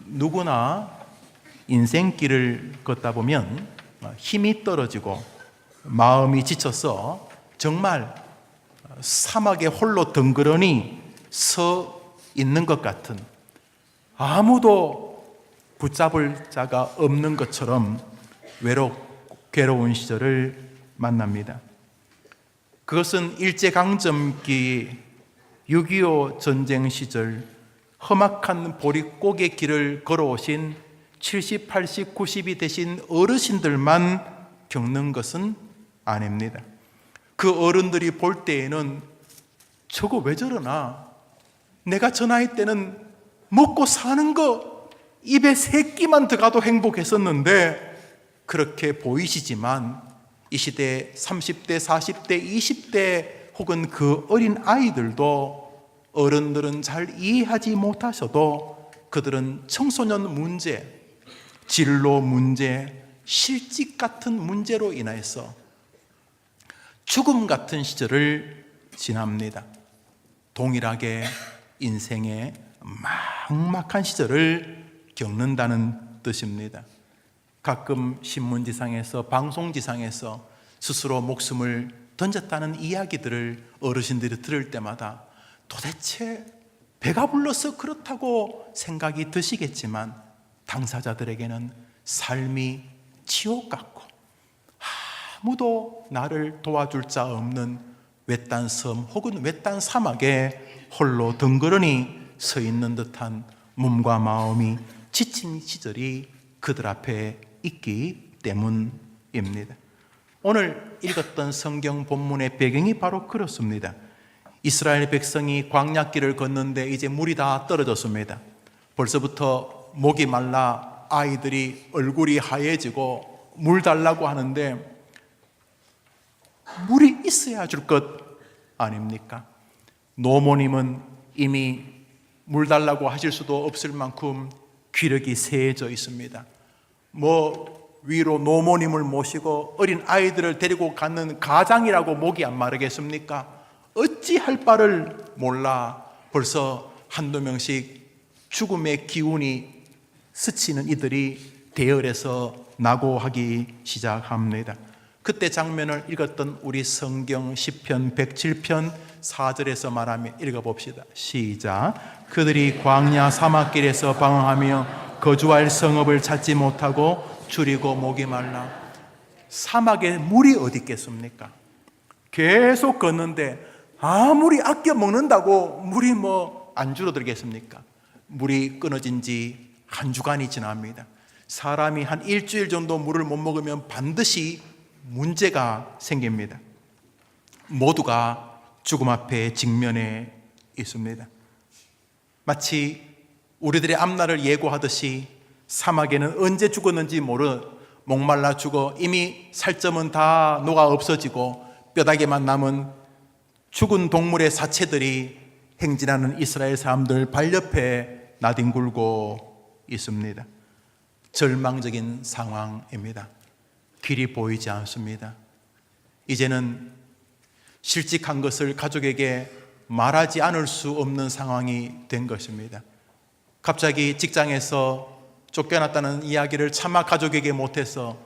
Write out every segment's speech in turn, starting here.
누구나 인생길을 걷다 보면 힘이 떨어지고 마음이 지쳐서 정말 사막에 홀로 덩그러니 서 있는 것 같은, 아무도 붙잡을 자가 없는 것처럼 괴로운 시절을 만납니다. 그것은 일제강점기 6.25 전쟁 시절 험악한 보릿고개 길을 걸어오신 70, 80, 90이 되신 어르신들만 겪는 것은 아닙니다. 그 어른들이 볼 때에는 저거 왜 저러나, 내가 저 나이 때는 먹고 사는 거 입에 세 끼만 들어가도 행복했었는데, 그렇게 보이시지만 이 시대 30대, 40대, 20대 혹은 그 어린 아이들도 어른들은 잘 이해하지 못하셔도 그들은 청소년 문제, 진로 문제, 실직 같은 문제로 인해서 죽음 같은 시절을 지납니다. 동일하게 인생의 막막한 시절을 겪는다는 뜻입니다. 가끔 신문지상에서, 방송지상에서 스스로 목숨을 던졌다는 이야기들을 어르신들이 들을 때마다 도대체 배가 불러서 그렇다고 생각이 드시겠지만, 당사자들에게는 삶이 지옥 같고 아무도 나를 도와줄 자 없는 외딴 섬 혹은 외딴 사막에 홀로 덩그러니 서 있는 듯한 몸과 마음이 지친 시절이 그들 앞에 있기 때문입니다. 오늘 읽었던 성경 본문의 배경이 바로 그렇습니다. 이스라엘 백성이 광야길을 걷는데 이제 물이 다 떨어졌습니다. 벌써부터 목이 말라 아이들이 얼굴이 하얘지고 물 달라고 하는데, 물이 있어야 줄 것 아닙니까? 노모님은 이미 물 달라고 하실 수도 없을 만큼 기력이 세해져 있습니다. 위로 노모님을 모시고 어린 아이들을 데리고 가는 가장이라고 목이 안 마르겠습니까? 어찌할 바를 몰라 벌써 한두 명씩 죽음의 기운이 스치는 이들이 대열에서 낙오하기 시작합니다. 그때 장면을 읽었던 우리 성경 시편 107편 4절에서 말하며 읽어봅시다. 시작. 그들이 광야 사막길에서 방황하며 거주할 성읍을 찾지 못하고 줄이고 목이 말라. 사막에 물이 어디 있겠습니까? 계속 걷는데 아무리 아껴 먹는다고 물이 안 줄어들겠습니까? 물이 끊어진 지 한 주간이 지납니다. 사람이 한 일주일 정도 물을 못 먹으면 반드시 문제가 생깁니다. 모두가 죽음 앞에 직면해 있습니다. 마치 우리들의 앞날을 예고하듯이 사막에는 언제 죽었는지 목말라 죽어 이미 살점은 다 녹아 없어지고 뼈다귀만 남은 죽은 동물의 사체들이 행진하는 이스라엘 사람들 발 옆에 나뒹굴고 있습니다. 절망적인 상황입니다. 길이 보이지 않습니다. 이제는 실직한 것을 가족에게 말하지 않을 수 없는 상황이 된 것입니다. 갑자기 직장에서 쫓겨났다는 이야기를 차마 가족에게 못해서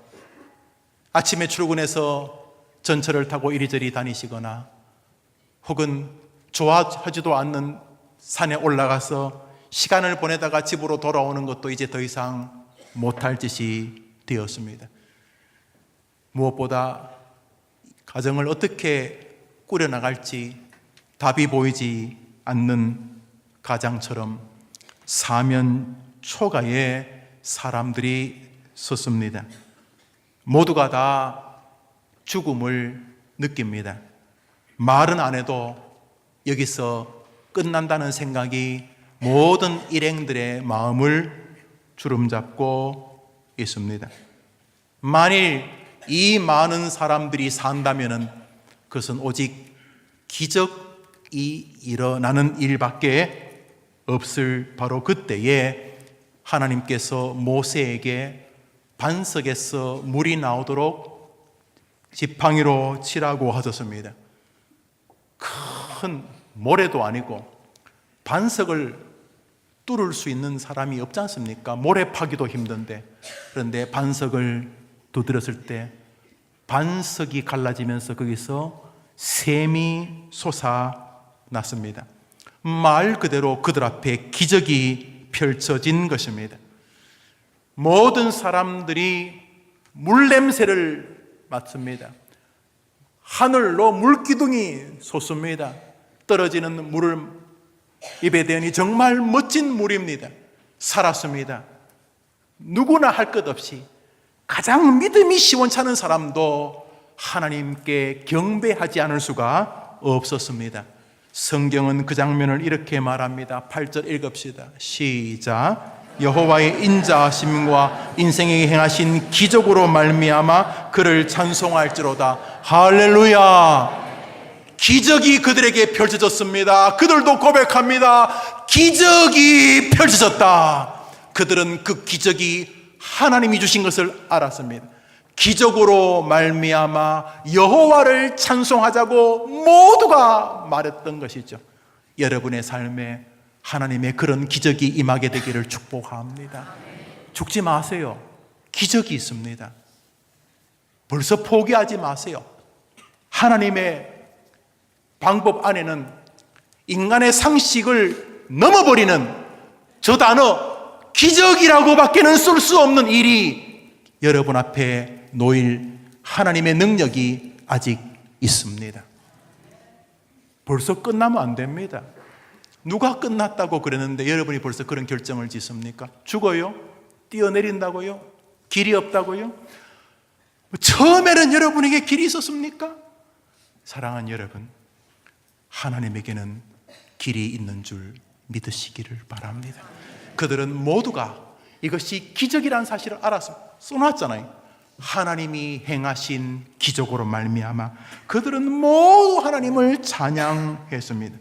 아침에 출근해서 전철을 타고 이리저리 다니시거나, 혹은 좋아하지도 않는 산에 올라가서 시간을 보내다가 집으로 돌아오는 것도 이제 더 이상 못할 짓이 되었습니다. 무엇보다 가정을 어떻게 꾸려나갈지 답이 보이지 않는 가장처럼 사면 초가에 사람들이 섰습니다. 모두가 다 죽음을 느낍니다. 말은 안 해도 여기서 끝난다는 생각이 모든 일행들의 마음을 주름잡고 있습니다. 만일 이 많은 사람들이 산다면 그것은 오직 기적이 일어나는 일밖에 없을 바로 그때에 하나님께서 모세에게 반석에서 물이 나오도록 지팡이로 치라고 하셨습니다. 큰 모래도 아니고 반석을 뚫을 수 있는 사람이 없지 않습니까? 모래 파기도 힘든데. 그런데 반석을 두드렸을 때 반석이 갈라지면서 거기서 샘이 솟아났습니다. 말 그대로 그들 앞에 기적이 펼쳐진 것입니다. 모든 사람들이 물냄새를 맡습니다. 하늘로 물기둥이 솟습니다. 떨어지는 물을 입에 대니 정말 멋진 물입니다. 살았습니다. 누구나 할 것 없이 가장 믿음이 시원찮은 사람도 하나님께 경배하지 않을 수가 없었습니다. 성경은 그 장면을 이렇게 말합니다. 8절 읽읍시다. 시작. 여호와의 인자하심과 인생에게 행하신 기적으로 말미암아 그를 찬송할지로다. 할렐루야. 기적이 그들에게 펼쳐졌습니다. 그들도 고백합니다. 기적이 펼쳐졌다. 그들은 그 기적이 하나님이 주신 것을 알았습니다. 기적으로 말미암아 여호와를 찬송하자고 모두가 말했던 것이죠. 여러분의 삶에 하나님의 그런 기적이 임하게 되기를 축복합니다. 죽지 마세요. 기적이 있습니다. 벌써 포기하지 마세요. 하나님의 방법 안에는 인간의 상식을 넘어버리는 저 단어 기적이라고 밖에는 쓸 수 없는 일이 여러분 앞에 놓일 하나님의 능력이 아직 있습니다. 벌써 끝나면 안 됩니다. 누가 끝났다고 그랬는데 여러분이 벌써 그런 결정을 짓습니까? 죽어요? 뛰어내린다고요? 길이 없다고요? 처음에는 여러분에게 길이 있었습니까? 사랑하는 여러분, 하나님에게는 길이 있는 줄 믿으시기를 바랍니다. 그들은 모두가 이것이 기적이라는 사실을 알아서 써놨잖아요. 하나님이 행하신 기적으로 말미암아 그들은 모두 하나님을 찬양했습니다.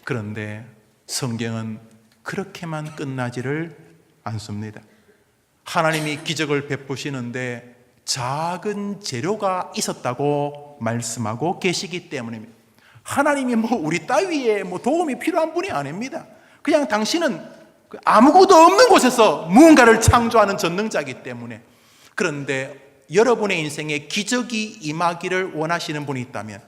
그런데 성경은 그렇게만 끝나지를 않습니다. 하나님이 기적을 베푸시는데 작은 재료가 있었다고 말씀하고 계시기 때문입니다. 하나님이 우리 따위에 도움이 필요한 분이 아닙니다. 그냥 당신은 아무것도 없는 곳에서 무언가를 창조하는 전능자이기 때문에. 그런데 여러분의 인생에 기적이 임하기를 원하시는 분이 있다면,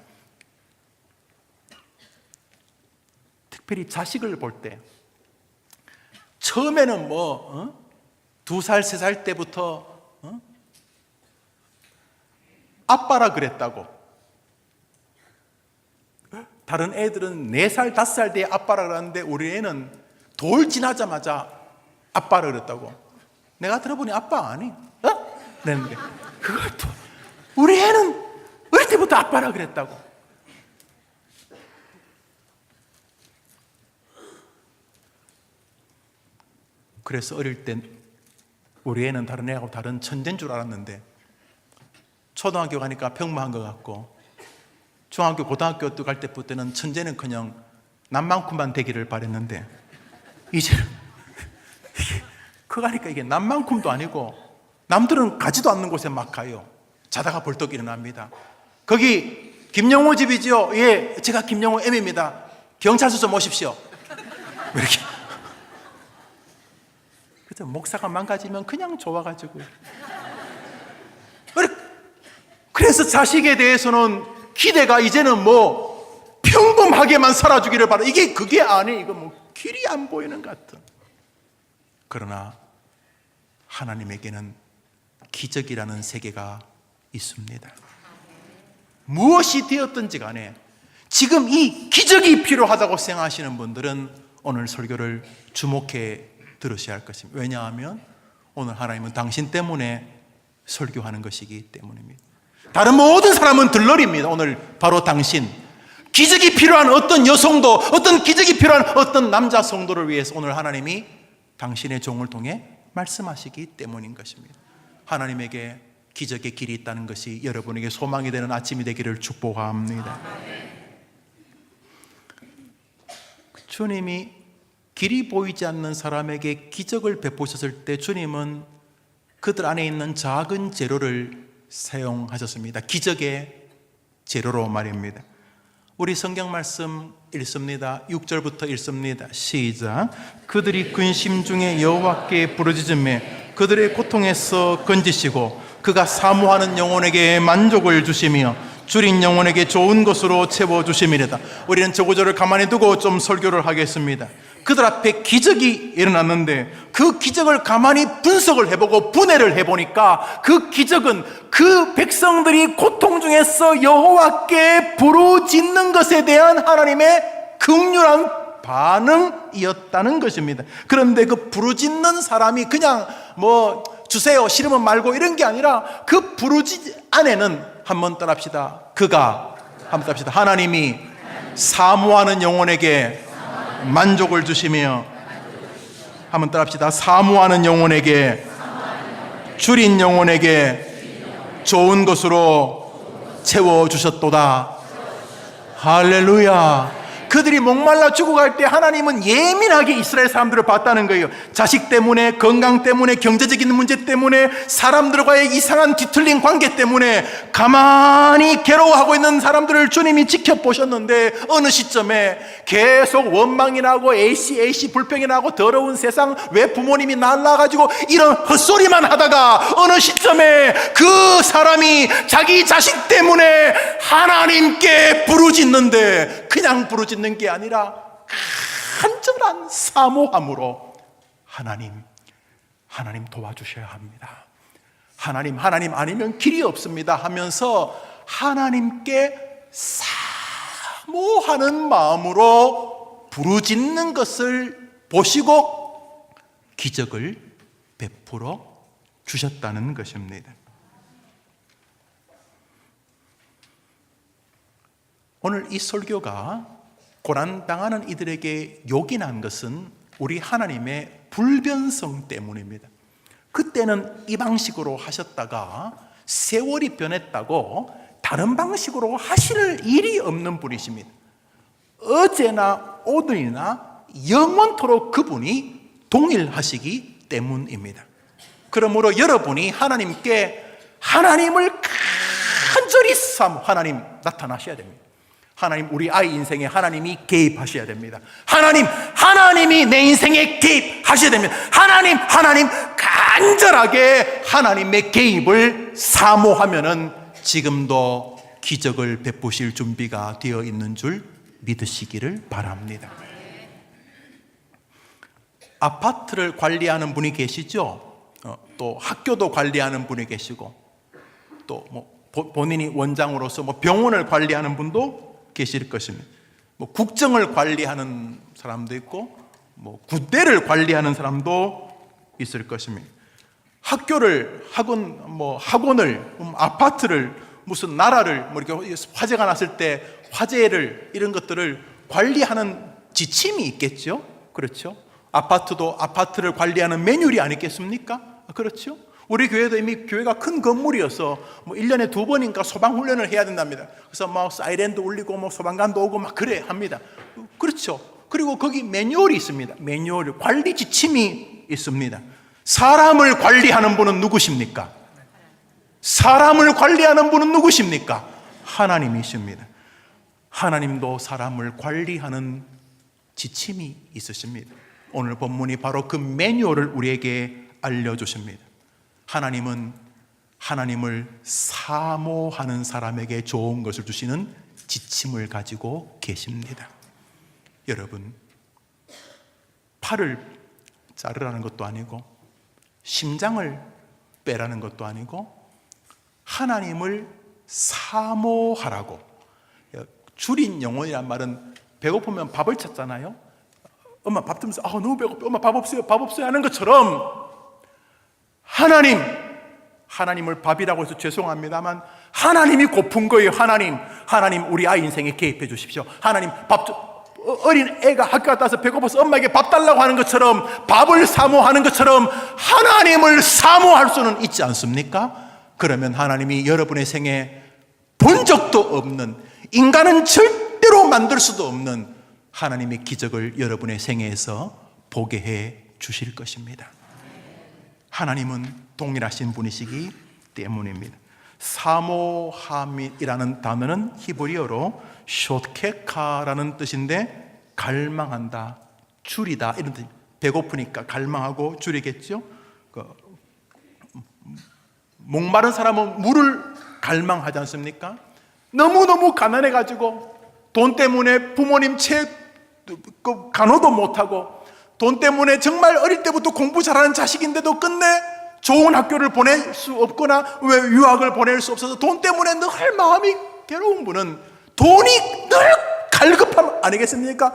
특별히 자식을 볼 때, 처음에는 2살, 3살 때부터 아빠라 그랬다고. 다른 애들은 4살, 5살 때 아빠라 그러는데 우리 애는 돌 지나자마자 아빠라 그랬다고. 내가 들어보니 아빠 아니? 그랬는데 그걸 또 우리 애는 어릴 때부터 아빠라 그랬다고. 그래서 어릴 때 우리 애는 다른 애하고 다른 천재인 줄 알았는데 초등학교 가니까 평범한 것 같고 중학교, 고등학교 갈 때부터는 천재는 그냥 남만큼만 되기를 바랬는데 이제 그거 가니까 이게 남만큼도 아니고 남들은 가지도 않는 곳에 막 가요. 자다가 벌떡 일어납니다. 거기 김영호 집이죠? 예, 제가 김영호 M입니다. 경찰서 좀 오십시오. 이렇게. 그래서 목사가 망가지면 그냥 좋아가지고. 그래서 자식에 대해서는 기대가 이제는 평범하게만 살아주기를 바라. 그게 아니. 이거 길이 안 보이는 것 같은. 그러나 하나님에게는 기적이라는 세계가 있습니다. 무엇이 되었든지 간에 지금 이 기적이 필요하다고 생각하시는 분들은 오늘 설교를 주목해 들으셔야 할 것입니다. 왜냐하면 오늘 하나님은 당신 때문에 설교하는 것이기 때문입니다. 다른 모든 사람은 들러리입니다. 오늘 바로 당신, 기적이 필요한 어떤 여성도, 어떤 기적이 필요한 어떤 남자 성도를 위해서 오늘 하나님이 당신의 종을 통해 말씀하시기 때문인 것입니다. 하나님에게 기적의 길이 있다는 것이 여러분에게 소망이 되는 아침이 되기를 축복합니다. 주님이 길이 보이지 않는 사람에게 기적을 베푸셨을 때 주님은 그들 안에 있는 작은 재료를 사용하셨습니다. 기적의 재료로 말입니다. 우리 성경 말씀 읽습니다. 6절부터 읽습니다. 시작. 그들이 근심 중에 여호와께 부르짖으매 그들의 고통에서 건지시고 그가 사모하는 영혼에게 만족을 주시며 줄인 영혼에게 좋은 것으로 채워주심이래다. 우리는 저 구절을 가만히 두고 좀 설교를 하겠습니다. 그들 앞에 기적이 일어났는데 그 기적을 가만히 분석을 해보고 분해를 해보니까 그 기적은 그 백성들이 고통 중에서 여호와께 부르짖는 것에 대한 하나님의 긍휼한 반응이었다는 것입니다. 그런데 그 부르짖는 사람이 그냥 뭐 주세요, 싫으면 말고 이런 게 아니라 그 부르짖 안에는 한번 따라합시다. 그가 한번 따라합시다. 하나님이 사모하는 영혼에게 만족을 주시며, 한번 따라합시다. 사모하는 영혼에게, 줄인 영혼에게 좋은 것으로 채워주셨도다. 할렐루야. 그들이 목말라 죽어갈 때 하나님은 예민하게 이스라엘 사람들을 봤다는 거예요. 자식 때문에, 건강 때문에, 경제적인 문제 때문에, 사람들과의 이상한 뒤틀린 관계 때문에 가만히 괴로워하고 있는 사람들을 주님이 지켜보셨는데 어느 시점에 계속 원망이 나고 AC 불평이 나고 더러운 세상, 왜 부모님이 날라가지고 이런 헛소리만 하다가 어느 시점에 그 사람이 자기 자식 때문에 하나님께 부르짖는데, 그냥 부르짖는 게 아니라 간절한 사모함으로 하나님 도와주셔야 합니다. 하나님 아니면 길이 없습니다 하면서 하나님께 사모하는 마음으로 부르짖는 것을 보시고 기적을 베풀어 주셨다는 것입니다. 오늘 이 설교가 고난당하는 이들에게 요긴한 것은 우리 하나님의 불변성 때문입니다. 그때는 이 방식으로 하셨다가 세월이 변했다고 다른 방식으로 하실 일이 없는 분이십니다. 어제나 오늘이나 영원토록 그분이 동일하시기 때문입니다. 그러므로 여러분이 하나님께 하나님을 간절히 하나님 나타나셔야 됩니다. 하나님, 우리 아이 인생에 하나님이 개입하셔야 됩니다. 하나님이 내 인생에 개입하셔야 됩니다. 하나님 간절하게 하나님의 개입을 사모하면은 지금도 기적을 베푸실 준비가 되어 있는 줄 믿으시기를 바랍니다. 아파트를 관리하는 분이 계시죠? 또 학교도 관리하는 분이 계시고, 또 본인이 원장으로서 병원을 관리하는 분도 계실 것입니다. 국정을 관리하는 사람도 있고, 군대를 관리하는 사람도 있을 것입니다. 학교를, 학원을, 아파트를, 무슨 나라를, 이렇게 화재가 났을 때 화재를, 이런 것들을 관리하는 지침이 있겠죠? 그렇죠? 아파트도 아파트를 관리하는 매뉴얼이 아니겠습니까? 그렇죠? 우리 교회도 이미 교회가 큰 건물이어서 1년에 2번인가 소방훈련을 해야 된답니다. 그래서 사이렌도 울리고 소방관도 오고 그래 합니다. 그렇죠. 그리고 거기 매뉴얼이 있습니다. 매뉴얼, 관리 지침이 있습니다. 사람을 관리하는 분은 누구십니까? 사람을 관리하는 분은 누구십니까? 하나님이십니다. 하나님도 사람을 관리하는 지침이 있으십니다. 오늘 본문이 바로 그 매뉴얼을 우리에게 알려주십니다. 하나님은 하나님을 사모하는 사람에게 좋은 것을 주시는 지침을 가지고 계십니다. 여러분, 팔을 자르라는 것도 아니고 심장을 빼라는 것도 아니고 하나님을 사모하라고. 줄인 영혼이란 말은 배고프면 밥을 찾잖아요. 엄마 밥 주면서 너무 배고파, 엄마 밥 없어요 하는 것처럼 하나님을 밥이라고 해서 죄송합니다만 하나님이 고픈 거예요. 하나님 우리 아이 인생에 개입해 주십시오. 하나님 어린 애가 학교 갔다 와서 배고파서 엄마에게 밥 달라고 하는 것처럼, 밥을 사모하는 것처럼 하나님을 사모할 수는 있지 않습니까? 그러면 하나님이 여러분의 생에 본 적도 없는, 인간은 절대로 만들 수도 없는 하나님의 기적을 여러분의 생애에서 보게 해 주실 것입니다. 하나님은 동일하신 분이시기 때문입니다. 사모함이라는 단어는 히브리어로 쇼케카라는 뜻인데 갈망한다, 줄이다 이런 뜻. 배고프니까 갈망하고 줄이겠죠. 목마른 사람은 물을 갈망하지 않습니까? 너무너무 가난해가지고 돈 때문에 부모님 간호도 못하고, 돈 때문에 정말 어릴 때부터 공부 잘하는 자식인데도 끝내 좋은 학교를 보낼 수 없거나 왜 유학을 보낼 수 없어서 돈 때문에 늘 마음이 괴로운 분은 돈이 늘 갈급함 아니겠습니까?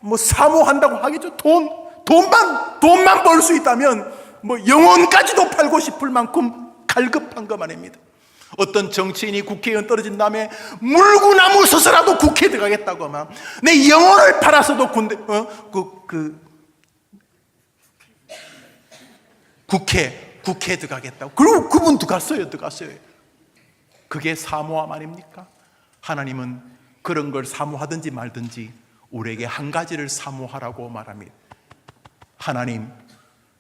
뭐 사모한다고 하겠죠. 돈만 벌 수 있다면 뭐 영혼까지도 팔고 싶을 만큼 갈급한 것 아닙니다. 어떤 정치인이 국회의원 떨어진 다음에 물구나무 서서라도 국회에 들어가겠다고 하면 내 영혼을 팔아서도 국회에 들어가겠다고. 그리고 그분 들어갔어요. 그게 사모함 아닙니까? 하나님은 그런 걸 사모하든지 말든지 우리에게 한 가지를 사모하라고 말합니다.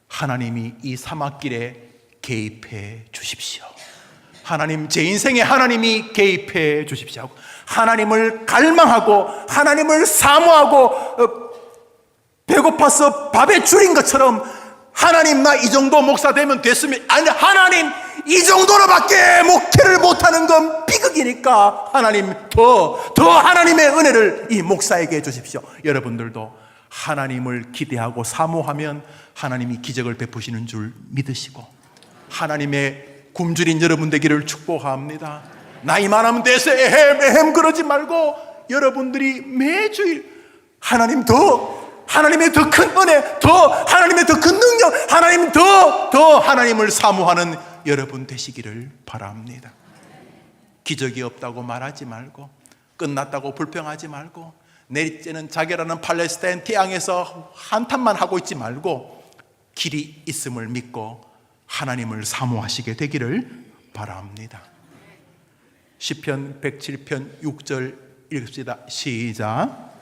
하나님이 이 사막길에 개입해 주십시오. 하나님, 제 인생에 하나님이 개입해 주십시오. 하나님을 갈망하고 하나님을 사모하고 배고파서 밥에 줄인 것처럼 하나님, 나 이 정도 목사 되면 됐으면, 아니 하나님 이 정도로밖에 목회를 못하는 건 비극이니까 하나님 더 하나님의 은혜를 이 목사에게 주십시오. 여러분들도 하나님을 기대하고 사모하면 하나님이 기적을 베푸시는 줄 믿으시고, 하나님의 굶주린 여러분 되기를 축복합니다. 나이만 돼서 에헴 그러지 말고 여러분들이 매주일 하나님의 더 큰 은혜, 하나님의 더 큰 능력, 하나님 더 하나님을 사모하는 여러분 되시기를 바랍니다. 기적이 없다고 말하지 말고, 끝났다고 불평하지 말고, 넷째는 자기라는 팔레스타인 태양에서 한탄만 하고 있지 말고 길이 있음을 믿고 하나님을 사모하시게 되기를 바랍니다. 시편 107편 6절 읽읍시다. 시작.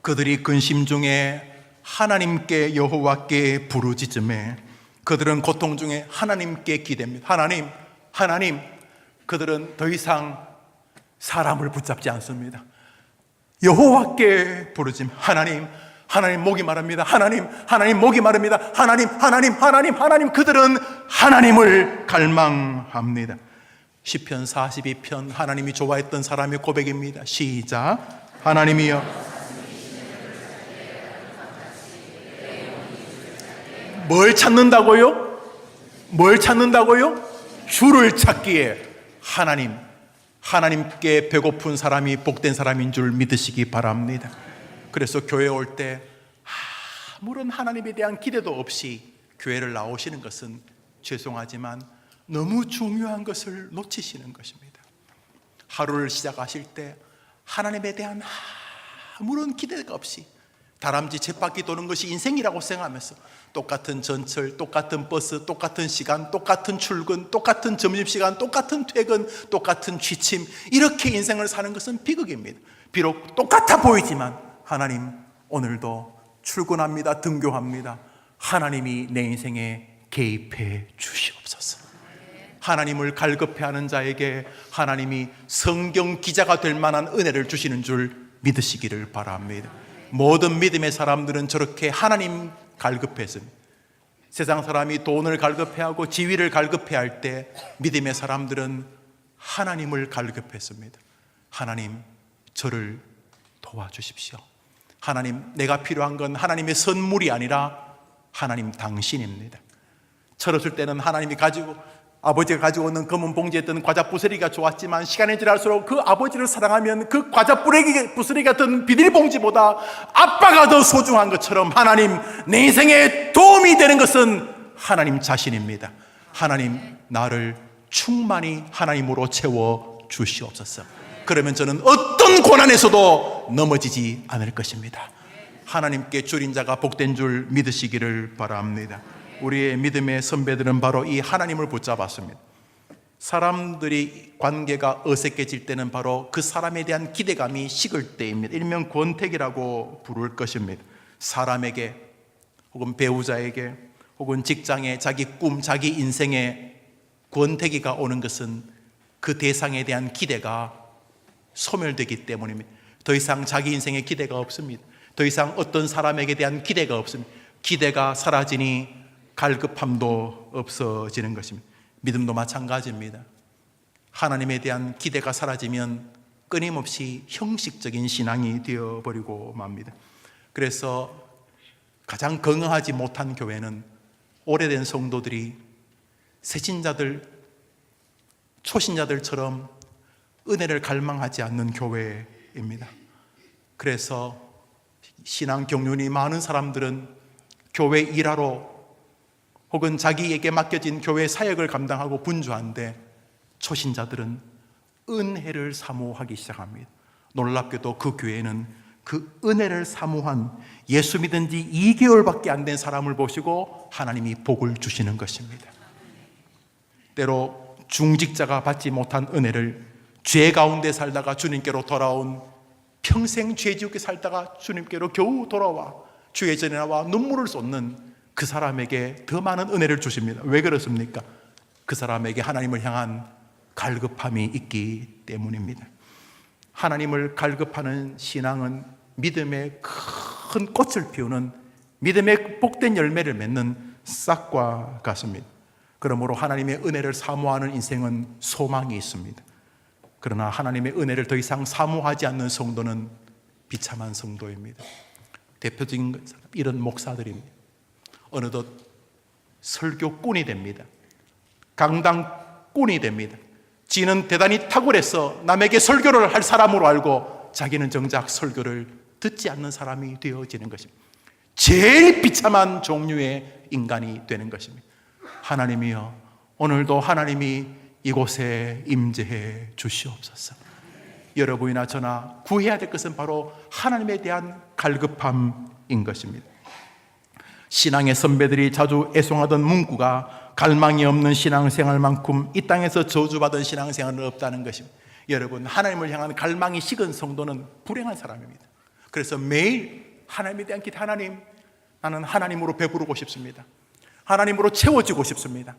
그들이 근심 중에 하나님께 여호와께 부르짖음에, 그들은 고통 중에 하나님께 기대합니다. 하나님. 그들은 더 이상 사람을 붙잡지 않습니다. 여호와께 부르짖음. 하나님 목이 마릅니다. 하나님 목이 마릅니다. 하나님. 그들은 하나님을 갈망합니다. 시편 42편 하나님이 좋아했던 사람의 고백입니다. 시작. 하나님이여, 뭘 찾는다고요? 주를 찾기에 하나님께 배고픈 사람이 복된 사람인 줄 믿으시기 바랍니다. 그래서 교회 올 때 아무런 하나님에 대한 기대도 없이 교회를 나오시는 것은 죄송하지만 너무 중요한 것을 놓치시는 것입니다. 하루를 시작하실 때 하나님에 대한 아무런 기대가 없이 다람쥐 쳇바퀴 도는 것이 인생이라고 생각하면서 똑같은 전철, 똑같은 버스, 똑같은 시간, 똑같은 출근, 똑같은 점심시간, 똑같은 퇴근, 똑같은 취침, 이렇게 인생을 사는 것은 비극입니다. 비록 똑같아 보이지만 하나님, 오늘도 출근합니다, 등교합니다. 하나님이 내 인생에 개입해 주시옵소서. 하나님을 갈급해하는 자에게 하나님이 성경 기자가 될 만한 은혜를 주시는 줄 믿으시기를 바랍니다. 모든 믿음의 사람들은 저렇게 하나님 갈급했습니다. 세상 사람이 돈을 갈급해하고 지위를 갈급해할 때 믿음의 사람들은 하나님을 갈급했습니다. 하나님, 저를 도와주십시오. 하나님, 내가 필요한 건 하나님의 선물이 아니라 하나님 당신입니다. 철없을 때는 아버지가 가지고 오는 검은 봉지에 있던 과자 부스러기가 좋았지만 시간이 지날수록 그 아버지를 사랑하면 그 과자 부스러기 같은 비닐봉지보다 아빠가 더 소중한 것처럼 하나님, 내 인생에 도움이 되는 것은 하나님 자신입니다. 하나님, 나를 충만히 하나님으로 채워 주시옵소서. 그러면 저는 어떤 고난에서도 넘어지지 않을 것입니다. 하나님께 줄인 자가 복된 줄 믿으시기를 바랍니다. 우리의 믿음의 선배들은 바로 이 하나님을 붙잡았습니다. 사람들이 관계가 어색해질 때는 바로 그 사람에 대한 기대감이 식을 때입니다. 일명 권태기라고 부를 것입니다. 사람에게 혹은 배우자에게 혹은 직장에 자기 꿈, 자기 인생에 권태기가 오는 것은 그 대상에 대한 기대가 소멸되기 때문입니다. 더 이상 자기 인생에 기대가 없습니다. 더 이상 어떤 사람에게 대한 기대가 없습니다. 기대가 사라지니 갈급함도 없어지는 것입니다. 믿음도 마찬가지입니다. 하나님에 대한 기대가 사라지면 끊임없이 형식적인 신앙이 되어버리고 맙니다. 그래서 가장 건강하지 못한 교회는 오래된 성도들이 새신자들, 초신자들처럼 은혜를 갈망하지 않는 교회입니다. 그래서 신앙 경륜이 많은 사람들은 교회 일하러 혹은 자기에게 맡겨진 교회 사역을 감당하고 분주한데, 초신자들은 은혜를 사모하기 시작합니다. 놀랍게도 그 교회는 그 은혜를 사모한 예수 믿은 지 2개월밖에 안 된 사람을 보시고 하나님이 복을 주시는 것입니다. 때로 중직자가 받지 못한 은혜를 죄 가운데 살다가 주님께로 돌아온, 평생 죄 지옥에 살다가 주님께로 겨우 돌아와 주의 전에 나와 눈물을 쏟는 그 사람에게 더 많은 은혜를 주십니다. 왜 그렇습니까? 그 사람에게 하나님을 향한 갈급함이 있기 때문입니다. 하나님을 갈급하는 신앙은 믿음의 큰 꽃을 피우는, 믿음의 복된 열매를 맺는 싹과 같습니다. 그러므로 하나님의 은혜를 사모하는 인생은 소망이 있습니다. 그러나 하나님의 은혜를 더 이상 사모하지 않는 성도는 비참한 성도입니다. 대표적인 이런 목사들입니다. 어느덧 설교꾼이 됩니다. 강당꾼이 됩니다. 지는 대단히 탁월해서 남에게 설교를 할 사람으로 알고 자기는 정작 설교를 듣지 않는 사람이 되어지는 것입니다. 제일 비참한 종류의 인간이 되는 것입니다. 하나님이여, 오늘도 하나님이 이곳에 임재해 주시옵소서. 여러분이나 저나 구해야 될 것은 바로 하나님에 대한 갈급함인 것입니다. 신앙의 선배들이 자주 애송하던 문구가 갈망이 없는 신앙생활만큼 이 땅에서 저주받은 신앙생활은 없다는 것입니다. 여러분, 하나님을 향한 갈망이 식은 성도는 불행한 사람입니다. 그래서 매일 하나님에 대한 기도, 하나님, 나는 하나님으로 배부르고 싶습니다. 하나님으로 채워지고 싶습니다.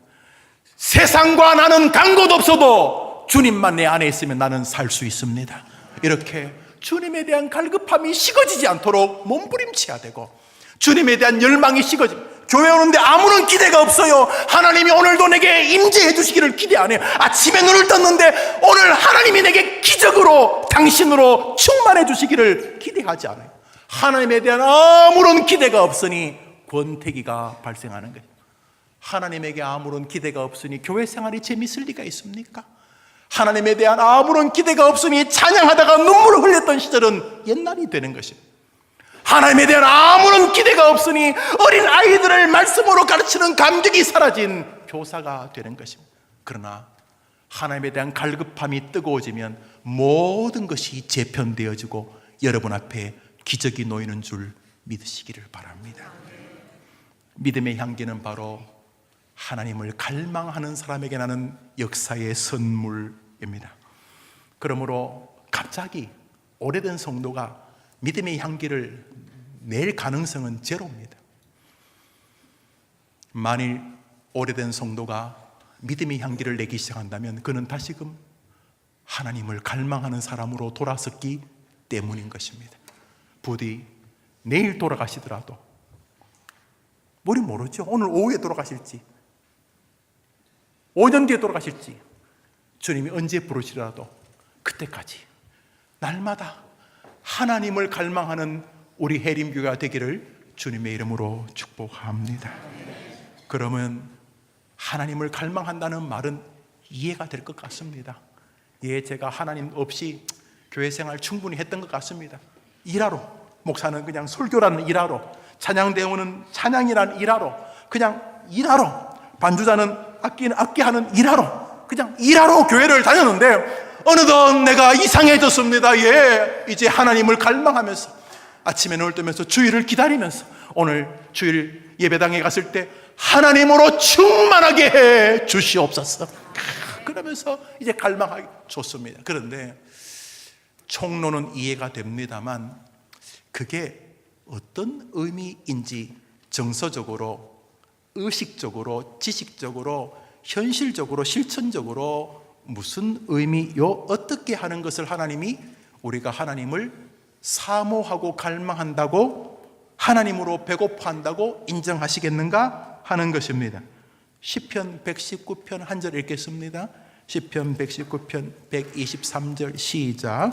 세상과 나는 간 곳 없어도 주님만 내 안에 있으면 나는 살 수 있습니다. 이렇게 주님에 대한 갈급함이 식어지지 않도록 몸부림쳐야 되고, 주님에 대한 열망이 식어지고, 교회 오는데 아무런 기대가 없어요. 하나님이 오늘도 내게 임재해 주시기를 기대 안 해요. 아침에 눈을 떴는데 오늘 하나님이 내게 기적으로 당신으로 충만해 주시기를 기대하지 않아요. 하나님에 대한 아무런 기대가 없으니 권태기가 발생하는 거예요. 하나님에게 아무런 기대가 없으니 교회 생활이 재미있을 리가 있습니까? 하나님에 대한 아무런 기대가 없으니 찬양하다가 눈물을 흘렸던 시절은 옛날이 되는 것입니다. 하나님에 대한 아무런 기대가 없으니 어린 아이들을 말씀으로 가르치는 감격이 사라진 교사가 되는 것입니다. 그러나 하나님에 대한 갈급함이 뜨거워지면 모든 것이 재편되어지고 여러분 앞에 기적이 놓이는 줄 믿으시기를 바랍니다. 믿음의 향기는 바로 하나님을 갈망하는 사람에게 나는 역사의 선물입니다. 그러므로 갑자기 오래된 성도가 믿음의 향기를 낼 가능성은 제로입니다. 만일 오래된 성도가 믿음의 향기를 내기 시작한다면 그는 다시금 하나님을 갈망하는 사람으로 돌아섰기 때문인 것입니다. 부디 내일 돌아가시더라도, 우리 모르죠. 오늘 오후에 돌아가실지, 5년 뒤에 돌아가실지, 주님이 언제 부르시더라도 그때까지 날마다 하나님을 갈망하는 우리 해림교회가 되기를 주님의 이름으로 축복합니다. 그러면 하나님을 갈망한다는 말은 이해가 될 것 같습니다. 예, 제가 하나님 없이 교회 생활 충분히 했던 것 같습니다. 일하러, 목사는 그냥 설교라는 일하러, 찬양대원은 찬양이라는 일하러, 그냥 일하러, 반주자는 악기하는 일하러, 그냥 일하러 교회를 다녔는데 어느덧 내가 이상해졌습니다. 예, 이제 하나님을 갈망하면서 아침에 눈을 뜨면서 주일을 기다리면서 오늘 주일 예배당에 갔을 때 하나님으로 충만하게 해 주시옵소서. 그러면서 이제 갈망하기 좋습니다. 그런데 총론은 이해가 됩니다만 그게 어떤 의미인지 정서적으로 의식적으로, 지식적으로, 현실적으로, 실천적으로 무슨 의미요? 어떻게 하는 것을 하나님이 우리가 하나님을 사모하고 갈망한다고, 하나님으로 배고파한다고 인정하시겠는가 하는 것입니다. 시편 119편 한 절 읽겠습니다. 시편 119편 123절 시작.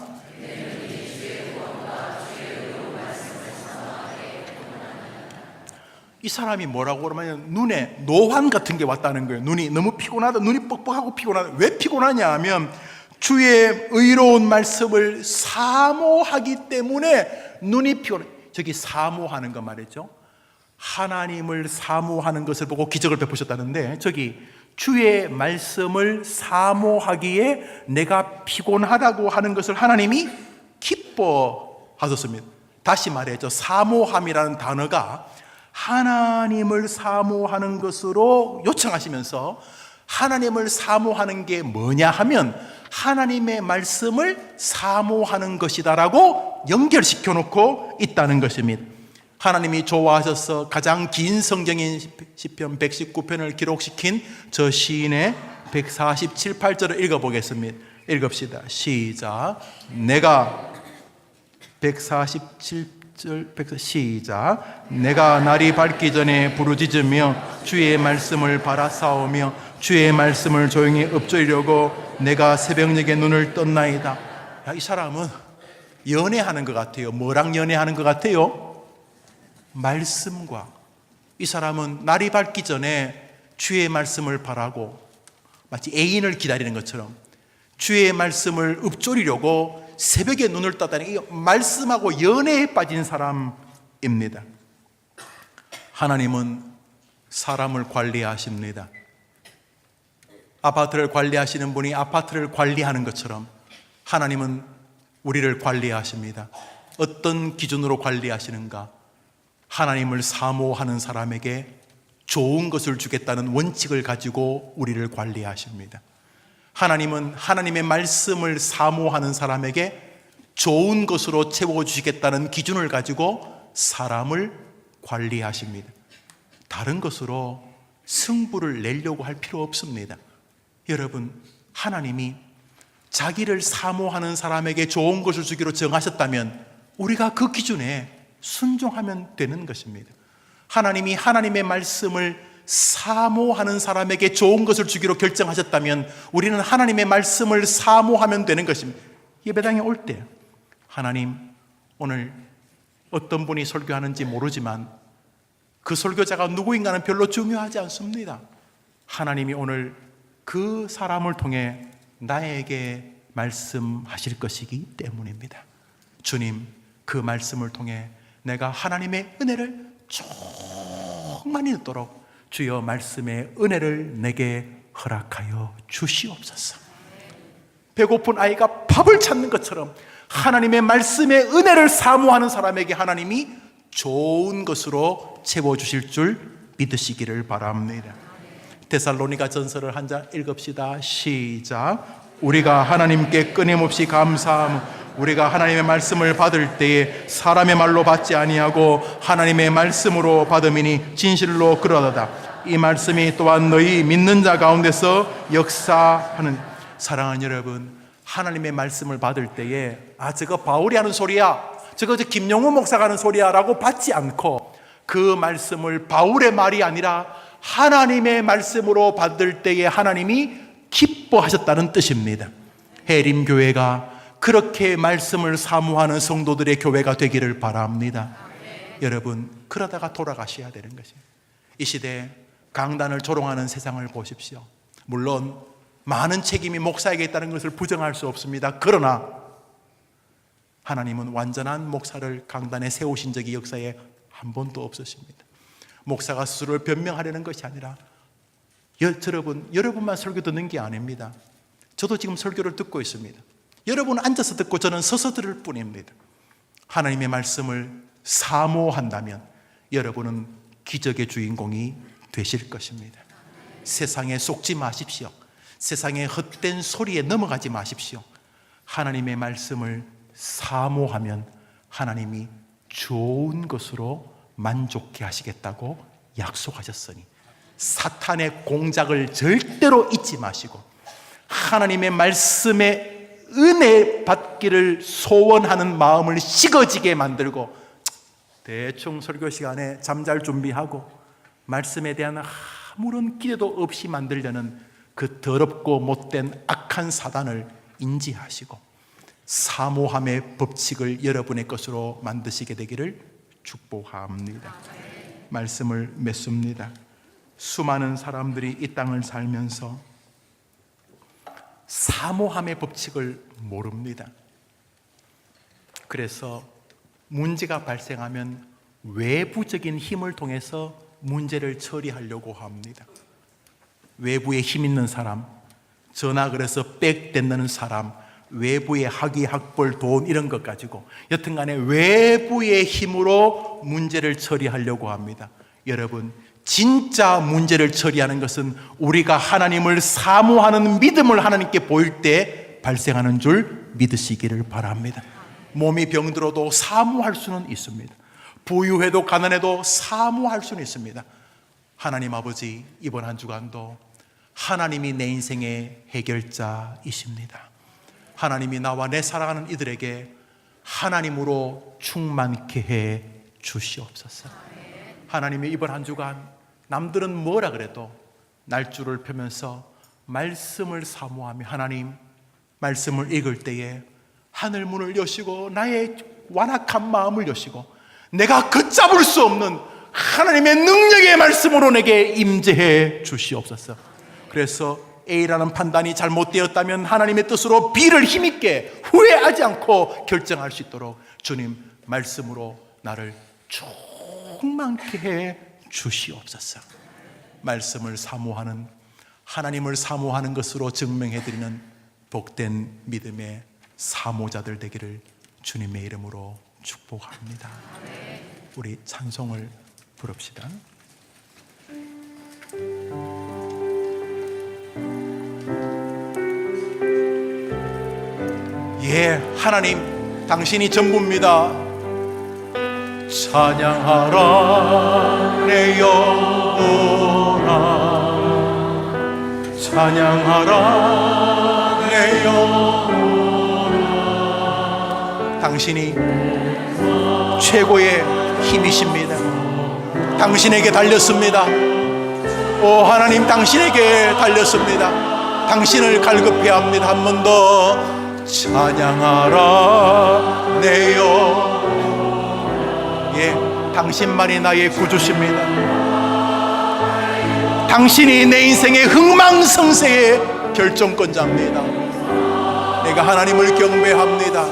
이 사람이 뭐라고 그러면 눈에 노환 같은 게 왔다는 거예요. 눈이 너무 피곤하다. 눈이 뻑뻑하고 피곤하다. 왜 피곤하냐 하면 주의 의로운 말씀을 사모하기 때문에 눈이 피곤해. 저기 사모하는 거 말이죠. 하나님을 사모하는 것을 보고 기적을 베푸셨다는데, 저기 주의 말씀을 사모하기에 내가 피곤하다고 하는 것을 하나님이 기뻐하셨습니다. 다시 말해서 사모함이라는 단어가 하나님을 사모하는 것으로 요청하시면서, 하나님을 사모하는 게 뭐냐 하면 하나님의 말씀을 사모하는 것이다라고 연결시켜 놓고 있다는 것입니다. 하나님이 좋아하셔서 가장 긴 성경인 시편 119편을 기록시킨 저 시인의 147, 8절을 읽어보겠습니다. 읽읍시다. 시작. 내가 147절 시작. 내가 날이 밝기 전에 부르짖으며 주의 말씀을 바라싸우며 주의 말씀을 조용히 읊조리려고 내가 새벽녘에 눈을 떴나이다. 야, 이 사람은 연애하는 것 같아요. 뭐랑 연애하는 것 같아요? 말씀과. 이 사람은 날이 밝기 전에 주의 말씀을 바라고, 마치 애인을 기다리는 것처럼 주의 말씀을 읊조리려고 새벽에 눈을 떴다니, 이 말씀하고 연애에 빠진 사람입니다. 하나님은 사람을 관리하십니다. 아파트를 관리하시는 분이 아파트를 관리하는 것처럼 하나님은 우리를 관리하십니다. 어떤 기준으로 관리하시는가? 하나님을 사모하는 사람에게 좋은 것을 주겠다는 원칙을 가지고 우리를 관리하십니다. 하나님은 하나님의 말씀을 사모하는 사람에게 좋은 것으로 채워주시겠다는 기준을 가지고 사람을 관리하십니다. 다른 것으로 승부를 내려고 할 필요 없습니다. 여러분, 하나님이 자기를 사모하는 사람에게 좋은 것을 주기로 정하셨다면 우리가 그 기준에 순종하면 되는 것입니다. 하나님이 하나님의 말씀을 사모하는 사람에게 좋은 것을 주기로 결정하셨다면 우리는 하나님의 말씀을 사모하면 되는 것입니다. 예배당에 올 때 하나님, 오늘 어떤 분이 설교하는지 모르지만 그 설교자가 누구인가는 별로 중요하지 않습니다. 하나님이 오늘 그 사람을 통해 나에게 말씀하실 것이기 때문입니다. 주님, 그 말씀을 통해 내가 하나님의 은혜를 충만히 얻도록 주여 말씀의 은혜를 내게 허락하여 주시옵소서. 배고픈 아이가 밥을 찾는 것처럼 하나님의 말씀의 은혜를 사모하는 사람에게 하나님이 좋은 것으로 채워주실 줄 믿으시기를 바랍니다. 데살로니가 전서를 한 장 읽읍시다. 시작. 우리가 하나님께 끊임없이 감사함, 우리가 하나님의 말씀을 받을 때에 사람의 말로 받지 아니하고 하나님의 말씀으로 받음이니 진실로 그러하다. 이 말씀이 또한 너희 믿는 자 가운데서 역사하는. 사랑하는 여러분, 하나님의 말씀을 받을 때에 저거 바울이 하는 소리야, 저거 김용우 목사가 하는 소리야 라고 받지 않고 그 말씀을 바울의 말이 아니라 하나님의 말씀으로 받을 때에 하나님이 기뻐하셨다는 뜻입니다. 해림교회가 그렇게 말씀을 사모하는 성도들의 교회가 되기를 바랍니다. 여러분, 그러다가 돌아가셔야 되는 것이에요. 이 시대에 강단을 조롱하는 세상을 보십시오. 물론 많은 책임이 목사에게 있다는 것을 부정할 수 없습니다. 그러나 하나님은 완전한 목사를 강단에 세우신 적이 역사에 한 번도 없으십니다. 목사가 스스로를 변명하려는 것이 아니라 여러분만 설교 듣는 게 아닙니다. 저도 지금 설교를 듣고 있습니다. 여러분은 앉아서 듣고 저는 서서 들을 뿐입니다. 하나님의 말씀을 사모한다면 여러분은 기적의 주인공이 되실 것입니다. 세상에 속지 마십시오. 세상의 헛된 소리에 넘어가지 마십시오. 하나님의 말씀을 사모하면 하나님이 좋은 것으로 만족해 하시겠다고 약속하셨으니 사탄의 공작을 절대로 잊지 마시고 하나님의 말씀에 은혜 받기를 소원하는 마음을 식어지게 만들고, 대충 설교 시간에 잠잘 준비하고 말씀에 대한 아무런 기대도 없이 만들려는 그 더럽고 못된 악한 사단을 인지하시고 사모함의 법칙을 여러분의 것으로 만드시게 되기를 축복합니다. 말씀을 맺습니다. 수많은 사람들이 이 땅을 살면서 사모함의 법칙을 모릅니다. 그래서 문제가 발생하면 외부적인 힘을 통해서 문제를 처리하려고 합니다. 외부에 힘 있는 사람, 전화 걸어서 빽댄다는 사람, 외부의 학위, 학벌, 돈 이런 것 가지고 여튼간에 외부의 힘으로 문제를 처리하려고 합니다. 여러분, 진짜 문제를 처리하는 것은 우리가 하나님을 사모하는 믿음을 하나님께 보일 때 발생하는 줄 믿으시기를 바랍니다. 몸이 병들어도 사모할 수는 있습니다. 부유해도 가난해도 사모할 수는 있습니다. 하나님 아버지, 이번 한 주간도 하나님이 내 인생의 해결자이십니다. 하나님이 나와 내 사랑하는 이들에게 하나님으로 충만케 해 주시옵소서. 하나님이 이번 한 주간 남들은 뭐라 그래도 날줄을 펴면서 말씀을 사모하며 하나님 말씀을 읽을 때에 하늘 문을 여시고 나의 완악한 마음을 여시고 내가 걷잡을 수 없는 하나님의 능력의 말씀으로 내게 임재해 주시옵소서. 그래서 A라는 판단이 잘못되었다면 하나님의 뜻으로 B를 힘있게 후회하지 않고 결정할 수 있도록 주님 말씀으로 나를 충만케 해 주시옵소서. 말씀을 사모하는, 하나님을 사모하는 것으로 증명해드리는 복된 믿음의 사모자들 되기를 주님의 이름으로 축복합니다. 우리 찬송을 부릅시다. 예, 하나님 당신이 전부입니다. 찬양하라 내 영혼아, 찬양하라 내 영혼아. 당신이 최고의 힘이십니다. 당신에게 달렸습니다. 오 하나님, 당신에게 달렸습니다. 당신을 갈급해야 합니다. 한 번 더 찬양하라 내 영혼. 예, 당신만이 나의 구주십니다. 당신이 내 인생의 흥망성쇠의 결정권자입니다. 내가 하나님을 경배합니다.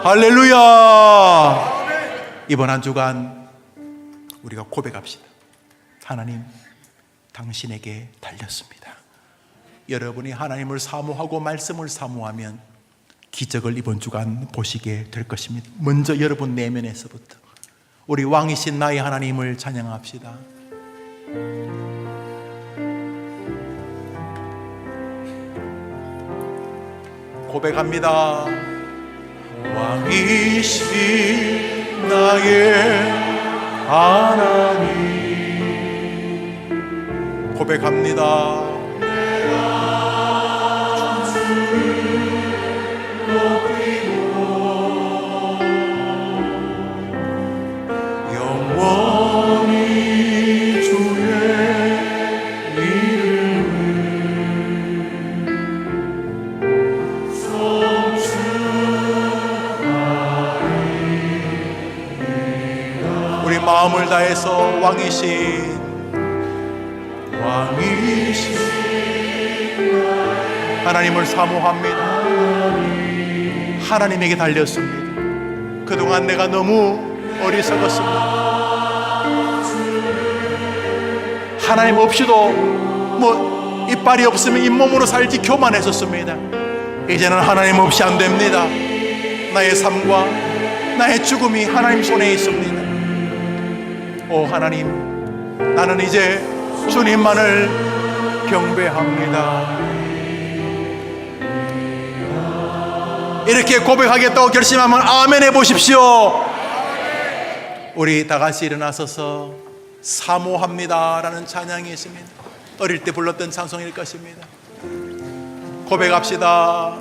할렐루야. 이번 한 주간 우리가 고백합시다. 하나님, 당신에게 달렸습니다. 여러분이 하나님을 사모하고 말씀을 사모하면 기적을 이번 주간 보시게 될 것입니다. 먼저 여러분 내면에서부터 우리 왕이신 나의 하나님을 찬양합시다. 고백합니다. 왕이신 나의 하나님. 고백합니다. 내가 주를 높이고 영원히 주의 이름을 송축하리이다. 우리 마음을 다해서 왕이신 하나님을 사모합니다. 하나님에게 달렸습니다. 그동안 내가 너무 어리석었습니다. 하나님 없이도 뭐 이빨이 없으면 잇몸으로 살지 교만했었습니다. 이제는 하나님 없이 안 됩니다. 나의 삶과 나의 죽음이 하나님 손에 있습니다. 오 하나님, 나는 이제 주님만을 경배합니다. 이렇게 고백하겠다고 결심하면 아멘 해보십시오. 우리 다 같이 일어나서서 사모합니다라는 찬양이 있습니다. 어릴 때 불렀던 찬송일 것입니다. 고백합시다.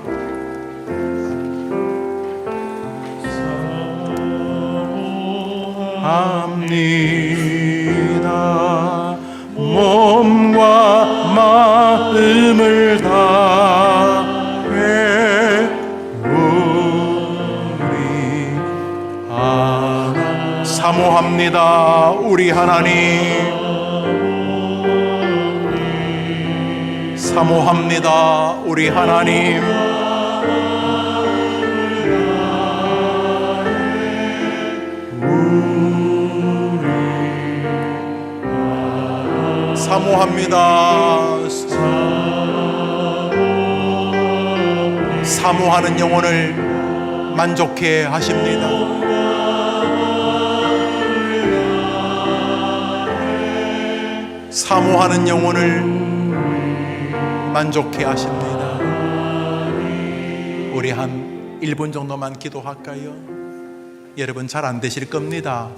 합니다. 몸과 마음을 다해 우리 하나 사모합니다. 우리 하나님 사모합니다. 우리 하나님 사모합니다. 사모하는 영혼을 만족해 하십니다. 사모하는 영혼을 만족해 하십니다. 우리 한 1분 정도만 기도할까요? 여러분 잘 안 되실 겁니다.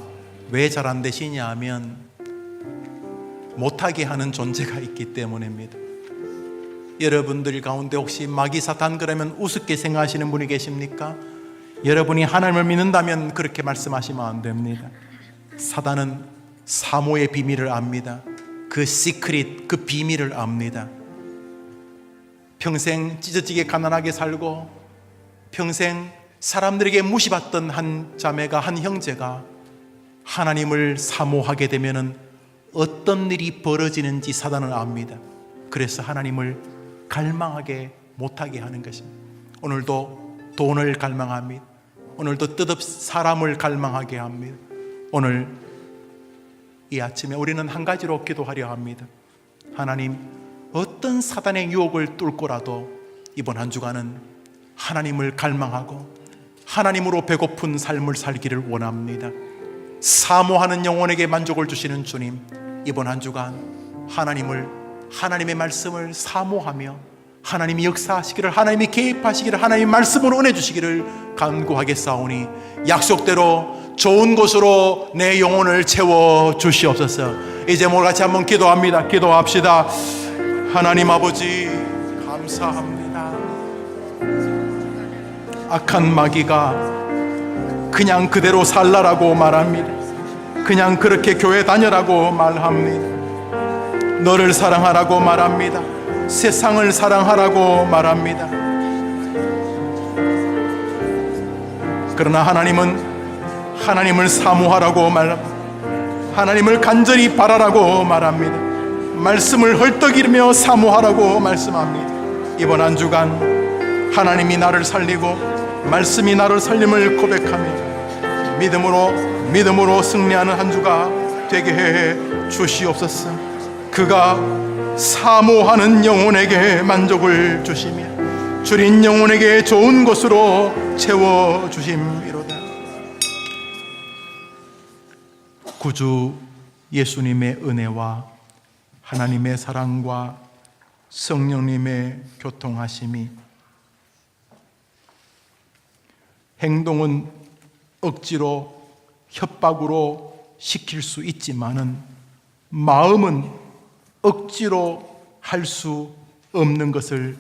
왜 잘 안 되시냐 하면 못하게 하는 존재가 있기 때문입니다. 여러분들 가운데 혹시 마귀 사탄 그러면 우습게 생각하시는 분이 계십니까? 여러분이 하나님을 믿는다면 그렇게 말씀하시면 안 됩니다. 사단은 사모의 비밀을 압니다. 그 시크릿, 그 비밀을 압니다. 평생 찢어지게 가난하게 살고 평생 사람들에게 무시받던 한 자매가, 한 형제가 하나님을 사모하게 되면은 어떤 일이 벌어지는지 사단은 압니다. 그래서 하나님을 갈망하게 못하게 하는 것입니다. 오늘도 돈을 갈망합니다. 오늘도 뜻없이 사람을 갈망하게 합니다. 오늘 이 아침에 우리는 한 가지로 기도하려 합니다. 하나님, 어떤 사단의 유혹을 뚫고라도 이번 한 주간은 하나님을 갈망하고 하나님으로 배고픈 삶을 살기를 원합니다. 사모하는 영혼에게 만족을 주시는 주님, 이번 한 주간 하나님의 말씀을 사모하며 하나님이 역사하시기를, 하나님이 개입하시기를, 하나님의 말씀으로 은혜 주시기를 간구하겠사오니 약속대로 좋은 곳으로 내 영혼을 채워 주시옵소서. 이제 모두 같이 한번 기도합니다. 기도합시다. 하나님 아버지 감사합니다. 악한 마귀가 그냥 그대로 살라라고 말합니다. 그냥 그렇게 교회 다녀라고 말합니다. 너를 사랑하라고 말합니다. 세상을 사랑하라고 말합니다. 그러나 하나님은 하나님을 사모하라고 말합니다. 하나님을 간절히 바라라고 말합니다. 말씀을 헐떡이며 사모하라고 말씀합니다. 이번 한 주간 하나님이 나를 살리고 말씀이 나를 살림을 고백하며 믿음으로 승리하는 한 주가 되게 해 주시옵소서. 그가 사모하는 영혼에게 만족을 주시며 줄인 영혼에게 좋은 곳으로 채워 주심이로다. 구주 예수님의 은혜와 하나님의 사랑과 성령님의 교통하심이, 행동은 억지로 협박으로 시킬 수 있지만은 마음은 억지로 할 수 없는 것을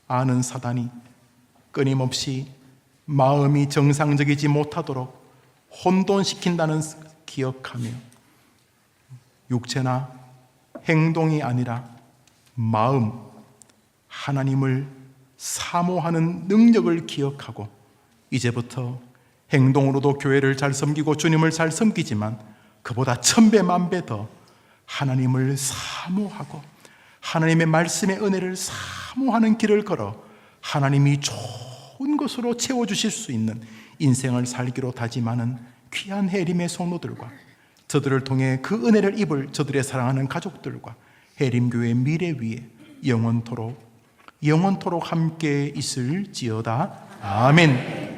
아는 사단이 끊임없이 마음이 정상적이지 못하도록 혼돈시킨다는 기억하며 육체나 행동이 아니라 마음, 하나님을 사모하는 능력을 기억하고 이제부터 행동으로도 교회를 잘 섬기고 주님을 잘 섬기지만 그보다 1000배 만배 더 하나님을 사모하고 하나님의 말씀의 은혜를 사모하는 길을 걸어 하나님이 좋은 것으로 채워주실 수 있는 인생을 살기로 다짐하는 귀한 해림의 성도들과 저들을 통해 그 은혜를 입을 저들의 사랑하는 가족들과 해림교회의 미래 위에 영원토록 함께 있을지어다. 아멘.